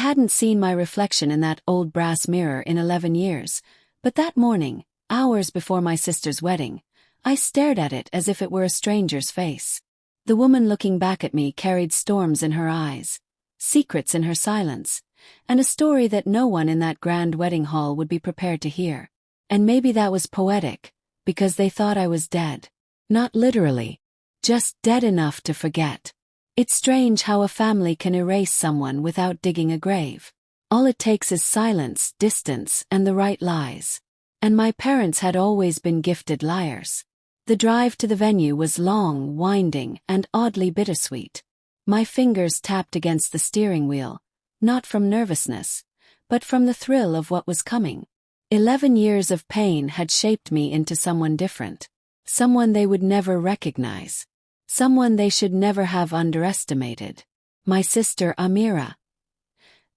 hadn't seen my reflection in that old brass mirror in 11 years, but that morning, hours before my sister's wedding, I stared at it as if it were a stranger's face. The woman looking back at me carried storms in her eyes, secrets in her silence, and a story that no one in that grand wedding hall would be prepared to hear. And maybe that was poetic, because they thought I was dead. Not literally, just dead enough to forget. It's strange how a family can erase someone without digging a grave. All it takes is silence, distance, and the right lies. And my parents had always been gifted liars. The drive to the venue was long, winding, and oddly bittersweet. My fingers tapped against the steering wheel, not from nervousness, but from the thrill of what was coming. 11 years of pain had shaped me into someone different. Someone they would never recognize. Someone they should never have underestimated. My sister Amira.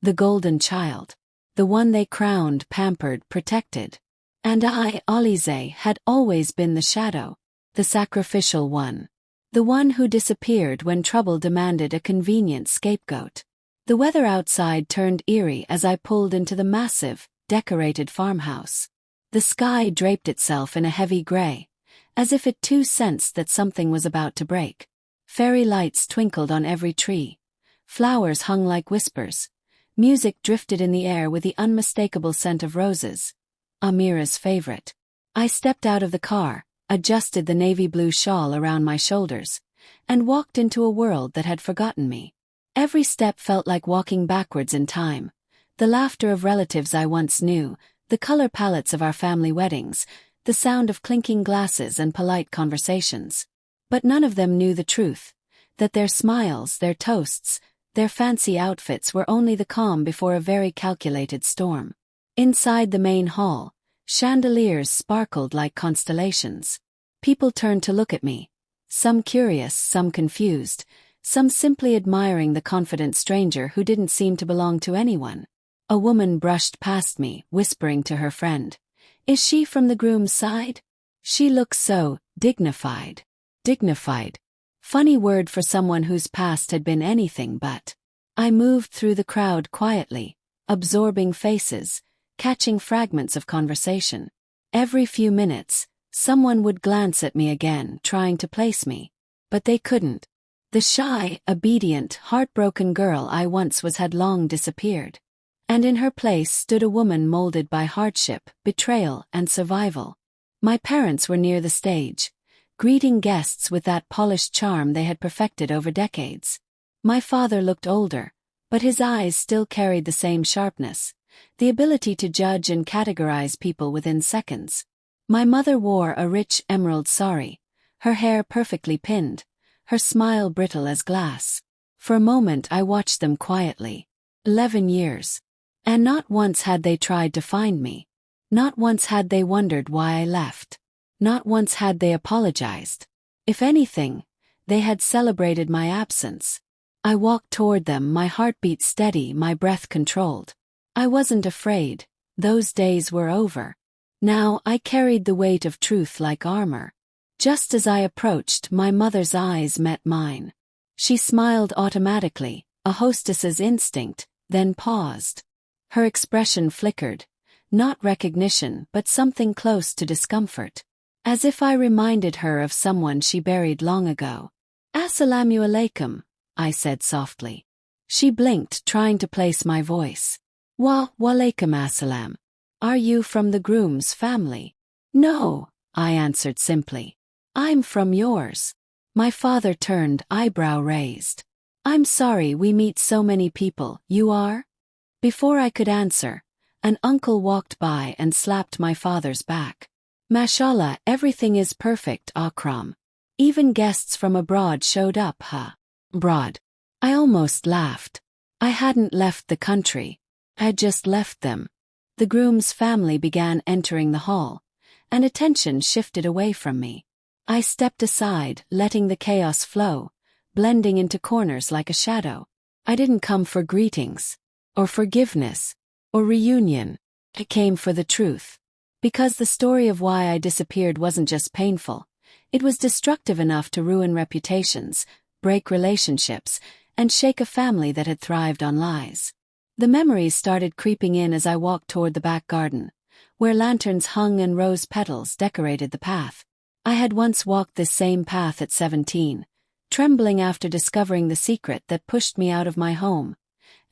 The golden child. The one they crowned, pampered, protected. And I, Alizeh, had always been the shadow. The sacrificial one. The one who disappeared when trouble demanded a convenient scapegoat. The weather outside turned eerie as I pulled into the massive, decorated farmhouse. The sky draped itself in a heavy gray, as if it too sensed that something was about to break. Fairy lights twinkled on every tree. Flowers hung like whispers. Music drifted in the air with the unmistakable scent of roses. Amira's favorite. I stepped out of the car, adjusted the navy blue shawl around my shoulders, and walked into a world that had forgotten me. Every step felt like walking backwards in time. The laughter of relatives I once knew, the color palettes of our family weddings, the sound of clinking glasses and polite conversations. But none of them knew the truth, that their smiles, their toasts, their fancy outfits were only the calm before a very calculated storm. Inside the main hall, chandeliers sparkled like constellations. People turned to look at me, some curious, some confused, some simply admiring the confident stranger who didn't seem to belong to anyone. A woman brushed past me, whispering to her friend, "Is she from the groom's side? She looks so dignified." Dignified. Funny word for someone whose past had been anything but. I moved through the crowd quietly, absorbing faces, catching fragments of conversation. Every few minutes, someone would glance at me again, trying to place me. But they couldn't. The shy, obedient, heartbroken girl I once was had long disappeared. And in her place stood a woman molded by hardship, betrayal, and survival. My parents were near the stage, greeting guests with that polished charm they had perfected over decades. My father looked older, but his eyes still carried the same sharpness, the ability to judge and categorize people within seconds. My mother wore a rich emerald sari, her hair perfectly pinned, her smile brittle as glass. For a moment I watched them quietly. 11 years. And not once had they tried to find me. Not once had they wondered why I left. Not once had they apologized. If anything, they had celebrated my absence. I walked toward them, my heartbeat steady, my breath controlled. I wasn't afraid. Those days were over. Now I carried the weight of truth like armor. Just as I approached, my mother's eyes met mine. She smiled automatically, a hostess's instinct, then paused. Her expression flickered, not recognition but something close to discomfort. As if I reminded her of someone she buried long ago. "Assalamu alaikum," I said softly. She blinked, trying to place my voice. Walaikum assalam. Are you from the groom's family?" "No," I answered simply. "I'm from yours." My father turned, eyebrow raised. "I'm sorry we meet so many people. You are?" Before I could answer, an uncle walked by and slapped my father's back. "Mashallah, everything is perfect, Akram. Even guests from abroad showed up, huh?" Broad. I almost laughed. I hadn't left the country. I had just left them. The groom's family began entering the hall, and attention shifted away from me. I stepped aside, letting the chaos flow, blending into corners like a shadow. I didn't come for greetings, or forgiveness, or reunion. I came for the truth. Because the story of why I disappeared wasn't just painful, it was destructive enough to ruin reputations, break relationships, and shake a family that had thrived on lies. The memories started creeping in as I walked toward the back garden, where lanterns hung and rose petals decorated the path. I had once walked this same path at 17, trembling after discovering the secret that pushed me out of my home,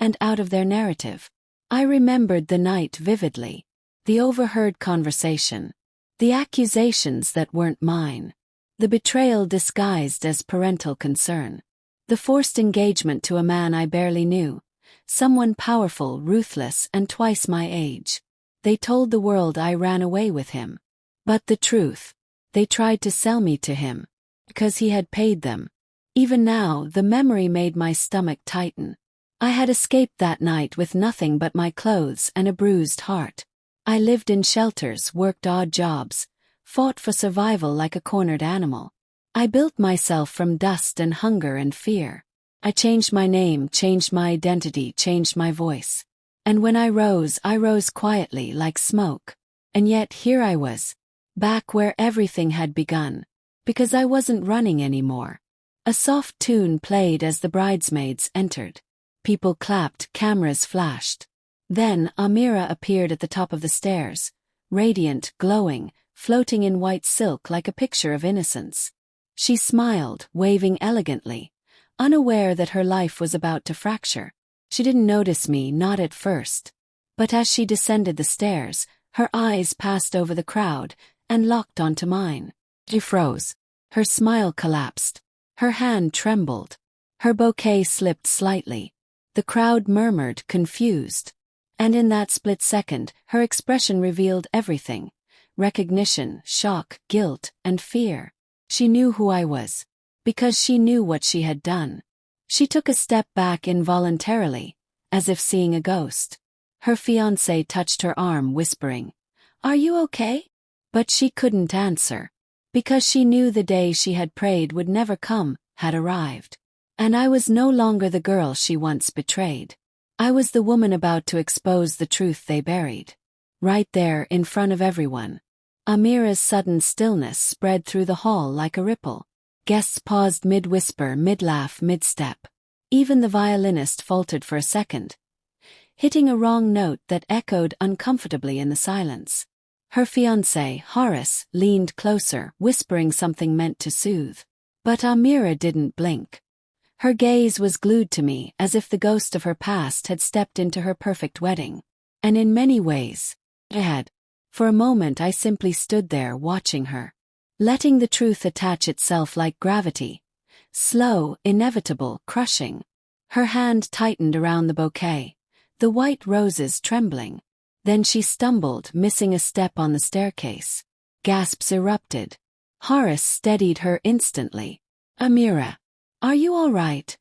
and out of their narrative. I remembered the night vividly, the overheard conversation, the accusations that weren't mine, the betrayal disguised as parental concern, the forced engagement to a man I barely knew, someone powerful, ruthless, and twice my age. They told the world I ran away with him. But the truth, they tried to sell me to him, because he had paid them. Even now, the memory made my stomach tighten. I had escaped that night with nothing but my clothes and a bruised heart. I lived in shelters, worked odd jobs, fought for survival like a cornered animal. I built myself from dust and hunger and fear. I changed my name, changed my identity, changed my voice. And when I rose quietly like smoke. And yet here I was, back where everything had begun, because I wasn't running anymore. A soft tune played as the bridesmaids entered. People clapped, cameras flashed. Then Amira appeared at the top of the stairs, radiant, glowing, floating in white silk like a picture of innocence. She smiled, waving elegantly, unaware that her life was about to fracture. She didn't notice me, not at first. But as she descended the stairs, her eyes passed over the crowd and locked onto mine. She froze. Her smile collapsed. Her hand trembled. Her bouquet slipped slightly. The crowd murmured, confused. And in that split second, her expression revealed everything. Recognition, shock, guilt, and fear. She knew who I was. Because she knew what she had done. She took a step back involuntarily, as if seeing a ghost. Her fiancé touched her arm, whispering, "Are you okay?" But she couldn't answer. Because she knew the day she had prayed would never come, had arrived. And I was no longer the girl she once betrayed. I was the woman about to expose the truth they buried. Right there, in front of everyone. Amira's sudden stillness spread through the hall like a ripple. Guests paused mid-whisper, mid-laugh, mid-step. Even the violinist faltered for a second, hitting a wrong note that echoed uncomfortably in the silence. Her fiancé, Horace, leaned closer, whispering something meant to soothe. But Amira didn't blink. Her gaze was glued to me as if the ghost of her past had stepped into her perfect wedding. And in many ways, it had. For a moment I simply stood there watching her. Letting the truth attach itself like gravity. Slow, inevitable, crushing. Her hand tightened around the bouquet, the white roses trembling. Then she stumbled, missing a step on the staircase. Gasps erupted. Horace steadied her instantly. "Amira, are you all right?"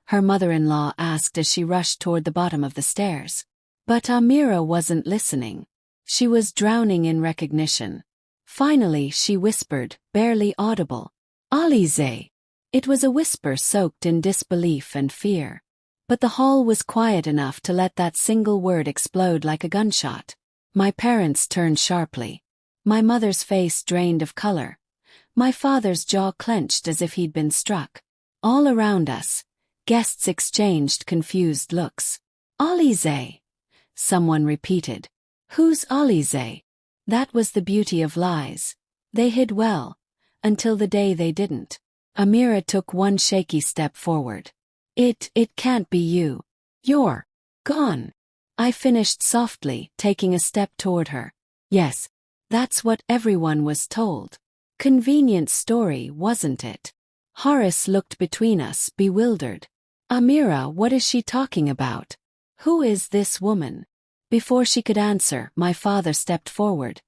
her mother-in-law asked as she rushed toward the bottom of the stairs. But Amira wasn't listening. She was drowning in recognition. Finally she whispered, barely audible, "Alizeh." It was a whisper soaked in disbelief and fear. But the hall was quiet enough to let that single word explode like a gunshot. My parents turned sharply. My mother's face drained of color. My father's jaw clenched as if he'd been struck. All around us, guests exchanged confused looks. "Alizeh," someone repeated. "Who's Alizeh?" That was the beauty of lies. They hid well, until the day they didn't. Amira took one shaky step forward. It can't be you. You're gone." I finished softly, taking a step toward her. Yes, that's what everyone was told. Convenient story, wasn't it? Horace looked between us, bewildered. "Amira, what is she talking about? Who is this woman?" Before she could answer, my father stepped forward,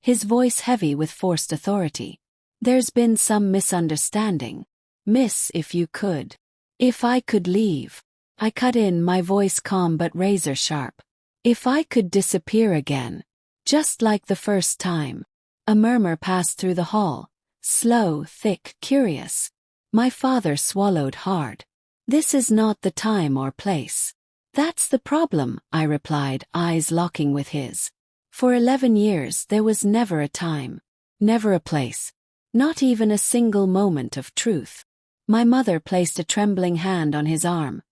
his voice heavy with forced authority. "There's been some misunderstanding. Miss, if you could. If I could leave." I cut in, my voice calm but razor sharp. "If I could disappear again. Just like the first time." A murmur passed through the hall, slow, thick, curious. My father swallowed hard. "This is not the time or place." "That's the problem," I replied, eyes locking with his. "For 11 years there was never a time. Never a place. Not even a single moment of truth." My mother placed a trembling hand on his arm,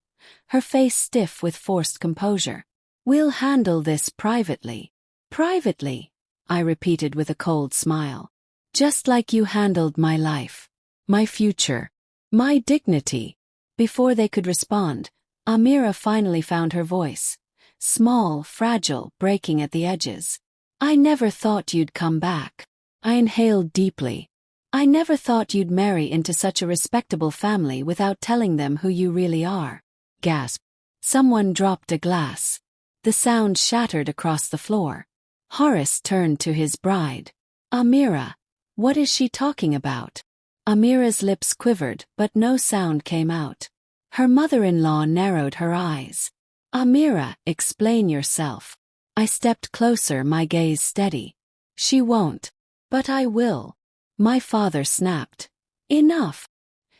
her face stiff with forced composure. "We'll handle this privately." "Privately?" I repeated with a cold smile. "Just like you handled my life, my future, my dignity." Before they could respond, Amira finally found her voice. Small, fragile, breaking at the edges. "I never thought you'd come back." I inhaled deeply. "I never thought you'd marry into such a respectable family without telling them who you really are." Gasp. Someone dropped a glass. The sound shattered across the floor. Horace turned to his bride. "Amira, what is she talking about?" Amira's lips quivered, but no sound came out. Her mother-in-law narrowed her eyes. "Amira, explain yourself." I stepped closer, my gaze steady. "She won't." "But I will." My father snapped. "Enough."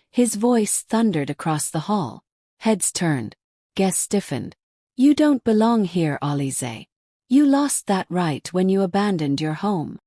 His voice thundered across the hall. Heads turned. Guests stiffened. "You don't belong here, Alizeh. You lost that right when you abandoned your home."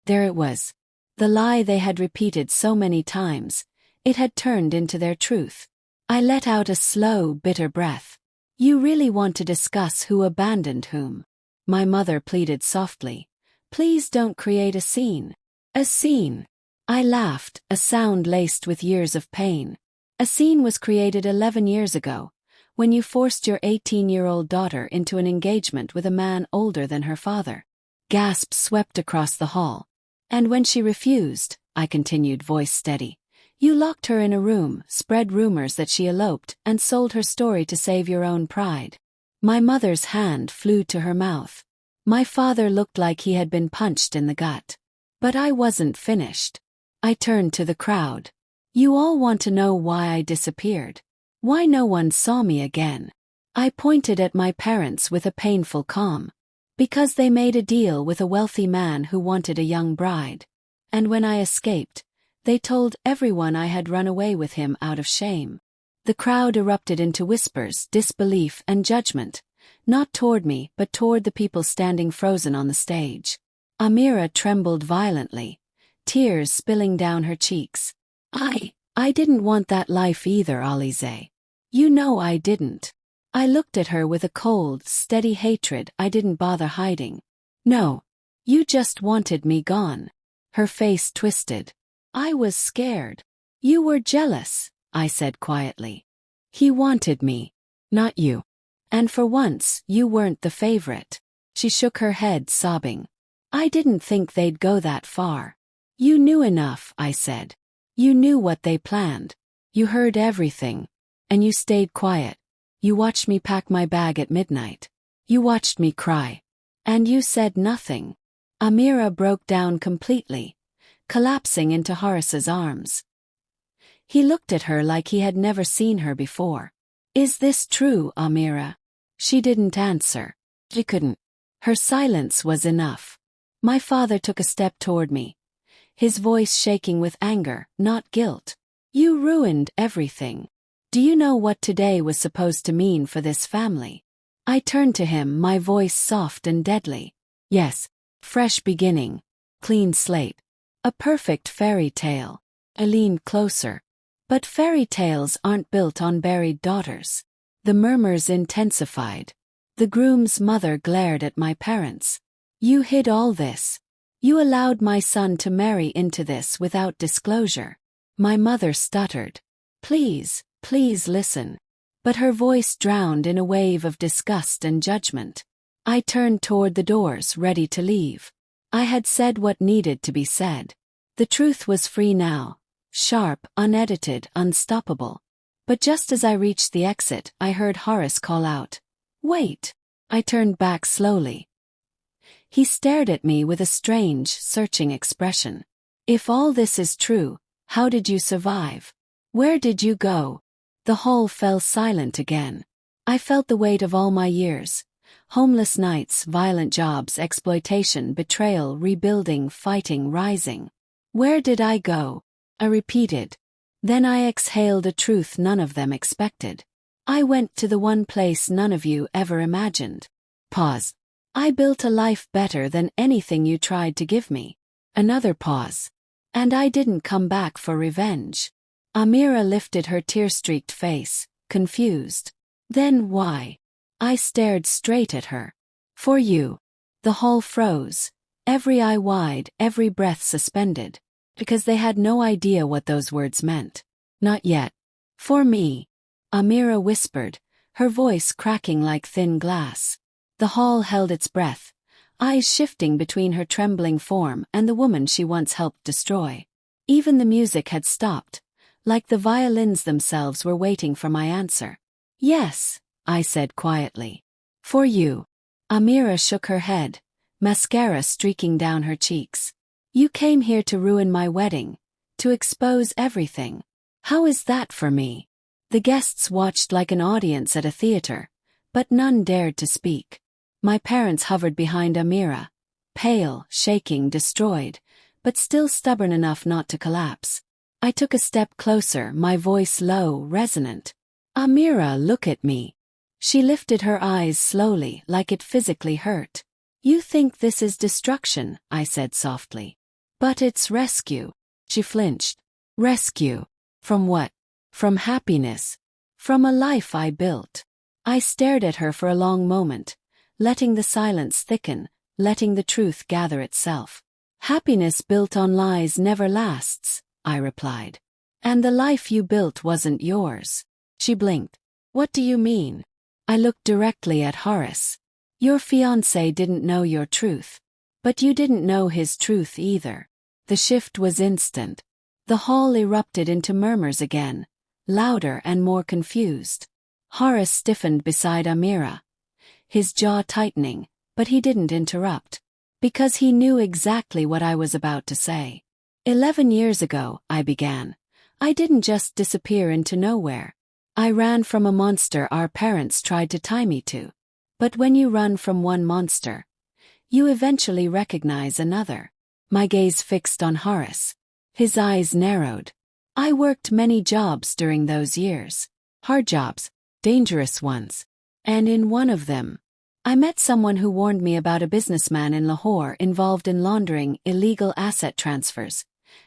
There it was. The lie they had repeated so many times. It had turned into their truth. I let out a slow, bitter breath. "You really want to discuss who abandoned whom?" My mother pleaded softly. "Please don't create a scene." "A scene?" I laughed, a sound laced with years of pain. "A scene was created 11 years ago, when you forced your 18-year-old daughter into an engagement with a man older than her father." Gasps swept across the hall. "And when she refused," I continued, voice steady, "you locked her in a room, spread rumors that she eloped, and sold her story to save your own pride." My mother's hand flew to her mouth. My father looked like he had been punched in the gut. But I wasn't finished. I turned to the crowd. "You all want to know why I disappeared. Why no one saw me again." I pointed at my parents with a painful calm. "Because they made a deal with a wealthy man who wanted a young bride. And when I escaped, they told everyone I had run away with him out of shame." The crowd erupted into whispers, disbelief, and judgment, not toward me but toward the people standing frozen on the stage. Amira trembled violently, tears spilling down her cheeks. I didn't want that life either, Alizeh. You know I didn't." I looked at her with a cold, steady hatred I didn't bother hiding. "No. You just wanted me gone." Her face twisted. "I was scared." "You were jealous," I said quietly. "He wanted me, not you. And for once, you weren't the favorite." She shook her head, sobbing. "I didn't think they'd go that far." "You knew enough," I said. "You knew what they planned. You heard everything. And you stayed quiet. You watched me pack my bag at midnight. You watched me cry. And you said nothing." Amira broke down completely, collapsing into Horace's arms. He looked at her like he had never seen her before. "Is this true, Amira?" She didn't answer. She couldn't. Her silence was enough. My father took a step toward me, his voice shaking with anger, not guilt. "You ruined everything. Do you know what today was supposed to mean for this family?" I turned to him, my voice soft and deadly. "Yes. Fresh beginning. Clean slate. A perfect fairy tale." I leaned closer. "But fairy tales aren't built on buried daughters." The murmurs intensified. The groom's mother glared at my parents. "You hid all this. You allowed my son to marry into this without disclosure." My mother stuttered. Please listen." But her voice drowned in a wave of disgust and judgment. I turned toward the doors, ready to leave. I had said what needed to be said. The truth was free now. Sharp, unedited, unstoppable. But just as I reached the exit, I heard Horace call out, "Wait." I turned back slowly. He stared at me with a strange, searching expression. "If all this is true, how did you survive? Where did you go?" The hall fell silent again. I felt the weight of all my years. Homeless nights, violent jobs, exploitation, betrayal, rebuilding, fighting, rising. "Where did I go?" I repeated. Then I exhaled a truth none of them expected. "I went to the one place none of you ever imagined." Pause. "I built a life better than anything you tried to give me." Another pause. "And I didn't come back for revenge." Amira lifted her tear-streaked face, confused. Then why? I stared straight at her. For you. The hall froze, every eye wide, every breath suspended, because they had no idea what those words meant. Not yet. For me. Amira whispered, her voice cracking like thin glass. The hall held its breath, eyes shifting between her trembling form and the woman she once helped destroy. Even the music had stopped, like the violins themselves were waiting for my answer. Yes, I said quietly. For you. Amira shook her head, mascara streaking down her cheeks. You came here to ruin my wedding, to expose everything. How is that for me? The guests watched like an audience at a theater, but none dared to speak. My parents hovered behind Amira, pale, shaking, destroyed, but still stubborn enough not to collapse. I took a step closer, my voice low, resonant. Amira, look at me. She lifted her eyes slowly, like it physically hurt. You think this is destruction, I said softly. But it's rescue. She flinched. Rescue. From what? From happiness. From a life I built. I stared at her for a long moment, letting the silence thicken, letting the truth gather itself. Happiness built on lies never lasts, I replied. And the life you built wasn't yours. She blinked. What do you mean? I looked directly at Horace. Your fiancé didn't know your truth. But you didn't know his truth either. The shift was instant. The hall erupted into murmurs again, louder and more confused. Horace stiffened beside Amira, his jaw tightening, but he didn't interrupt. Because he knew exactly what I was about to say. 11 years ago, I began. I didn't just disappear into nowhere. I ran from a monster our parents tried to tie me to. But when you run from one monster, you eventually recognize another. My gaze fixed on Horace. His eyes narrowed. I worked many jobs during those years. Hard jobs, dangerous ones. And in one of them, I met someone who warned me about a businessman in Lahore involved in laundering illegal asset transfers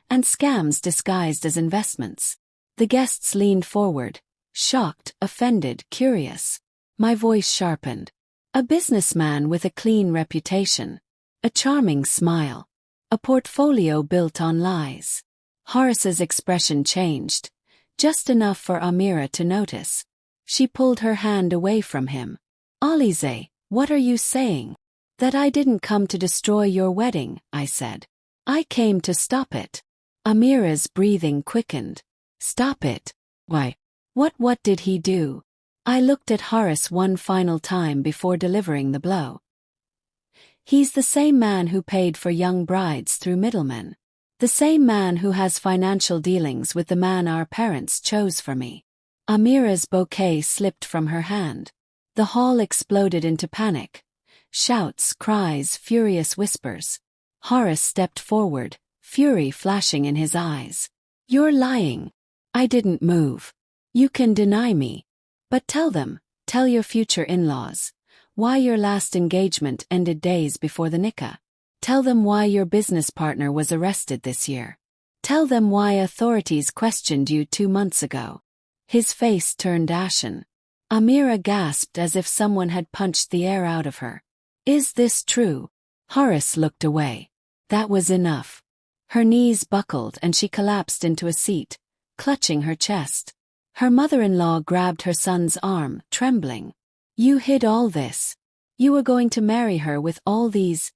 and scams disguised as investments. The guests leaned forward, shocked, offended, curious. My voice sharpened. A businessman with a clean reputation, a charming smile, a portfolio built on lies. Horace's expression changed, just enough for Amira to notice. She pulled her hand away from him. Alizeh, what are you saying? That I didn't come to destroy your wedding, I said. I came to stop it. Amira's breathing quickened. Stop it? Why? What did he do? I looked at Horace one final time before delivering the blow. He's the same man who paid for young brides through middlemen. The same man who has financial dealings with the man our parents chose for me. Amira's bouquet slipped from her hand. The hall exploded into panic. Shouts, cries, furious whispers. Horace stepped forward, fury flashing in his eyes. You're lying. I didn't move. You can deny me. But tell your future in-laws, why your last engagement ended days before the nikah. Tell them why your business partner was arrested this year. Tell them why authorities questioned you 2 months ago. His face turned ashen. Amira gasped as if someone had punched the air out of her. Is this true? Horace looked away. That was enough. Her knees buckled and she collapsed into a seat, clutching her chest. Her mother-in-law grabbed her son's arm, trembling. You hid all this. You were going to marry her with all these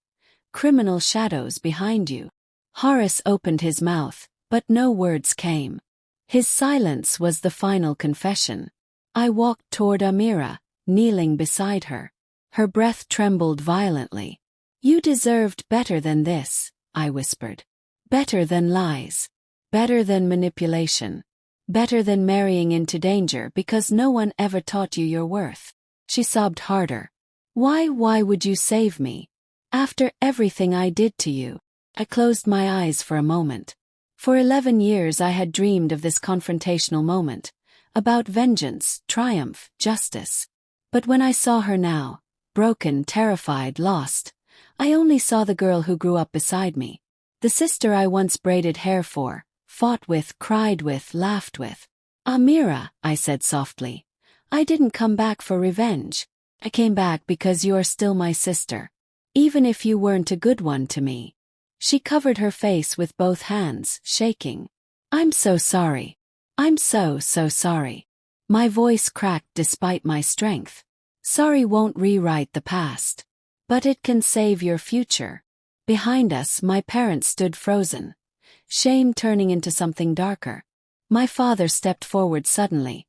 criminal shadows behind you. Horace opened his mouth, but no words came. His silence was the final confession. I walked toward Amira, kneeling beside her. Her breath trembled violently. You deserved better than this, I whispered. Better than lies. Better than manipulation. Better than marrying into danger because no one ever taught you your worth. She sobbed harder. Why would you save me? After everything I did to you. I closed my eyes for a moment. For 11 years I had dreamed of this confrontational moment, about vengeance, triumph, justice. But when I saw her now, broken, terrified, lost, I only saw the girl who grew up beside me. The sister I once braided hair for, fought with, cried with, laughed with. Amira, I said softly, I didn't come back for revenge. I came back because you are still my sister. Even if you weren't a good one to me. She covered her face with both hands, shaking. I'm so sorry. I'm so sorry. My voice cracked despite my strength. Sorry won't rewrite the past. But it can save your future. Behind us, my parents stood frozen. Shame turning into something darker. My father stepped forward suddenly.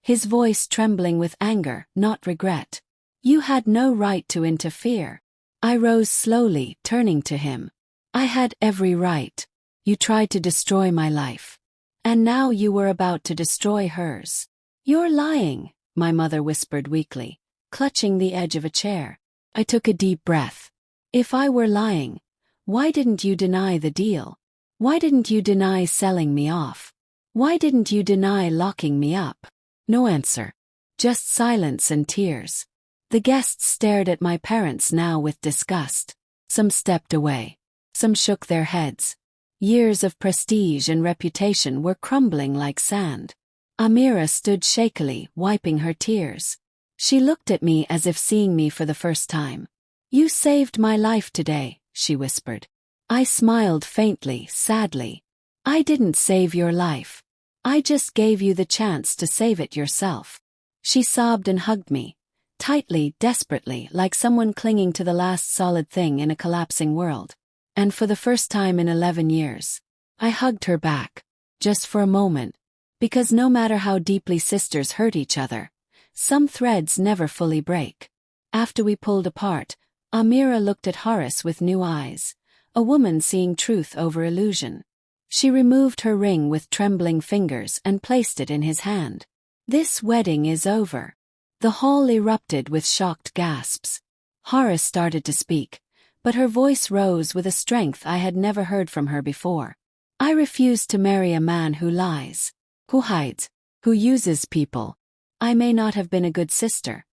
His voice trembling with anger, not regret. You had no right to interfere. I rose slowly, turning to him. I had every right. You tried to destroy my life. And now you were about to destroy hers. You're lying, my mother whispered weakly, clutching the edge of a chair. I took a deep breath. If I were lying, why didn't you deny the deal? Why didn't you deny selling me off? Why didn't you deny locking me up? No answer. Just silence and tears. The guests stared at my parents now with disgust. Some stepped away. Some shook their heads. Years of prestige and reputation were crumbling like sand. Amira stood shakily, wiping her tears. She looked at me as if seeing me for the first time. You saved my life today, she whispered. I smiled faintly, sadly. I didn't save your life. I just gave you the chance to save it yourself. She sobbed and hugged me. Tightly, desperately, like someone clinging to the last solid thing in a collapsing world. And for the first time in 11 years, I hugged her back, just for a moment, because no matter how deeply sisters hurt each other, some threads never fully break. After we pulled apart, Amira looked at Horace with new eyes, a woman seeing truth over illusion. She removed her ring with trembling fingers and placed it in his hand. This wedding is over. The hall erupted with shocked gasps. Horace started to speak, but her voice rose with a strength I had never heard from her before. I refuse to marry a man who lies, who hides, who uses people. I may not have been a good sister,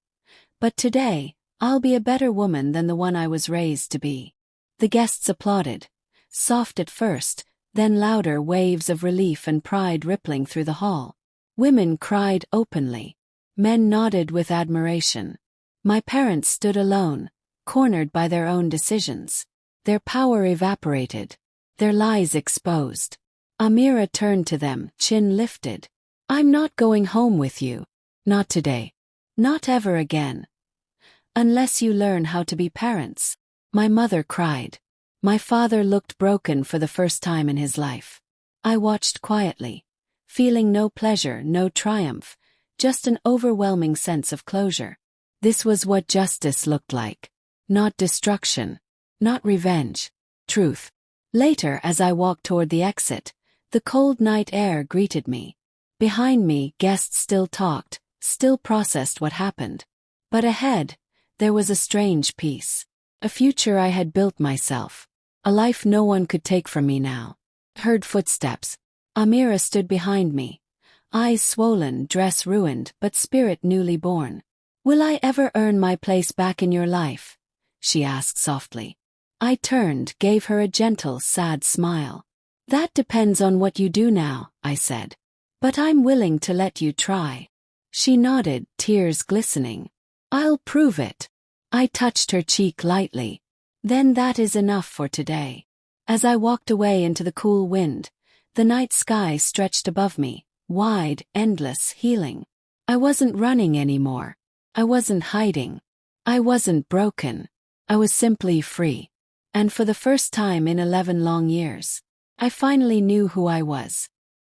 but today, I'll be a better woman than the one I was raised to be. The guests applauded, soft at first, then louder waves of relief and pride rippling through the hall. Women cried openly. Men nodded with admiration. My parents stood alone, cornered by their own decisions. Their power evaporated, their lies exposed. Amira turned to them, chin lifted. I'm not going home with you. Not today. Not ever again. Unless you learn how to be parents. My mother cried. My father looked broken for the first time in his life. I watched quietly, feeling no pleasure, no triumph, just an overwhelming sense of closure. This was what justice looked like. Not destruction. Not revenge. Truth. Later, as I walked toward the exit, the cold night air greeted me. Behind me, guests still talked, still processed what happened. But ahead, there was a strange peace. A future I had built myself. A life no one could take from me now. I heard footsteps. Amira stood behind me. Eyes swollen, dress ruined, but spirit newly born. Will I ever earn my place back in your life? She asked softly. I turned, gave her a gentle, sad smile. That depends on what you do now, I said. But I'm willing to let you try. She nodded, tears glistening. I'll prove it. I touched her cheek lightly. Then that is enough for today. As I walked away into the cool wind, the night sky stretched above me, wide, endless, healing. I wasn't running anymore. I wasn't hiding. I wasn't broken. I was simply free. And for the first time in 11 long years, I finally knew who I was.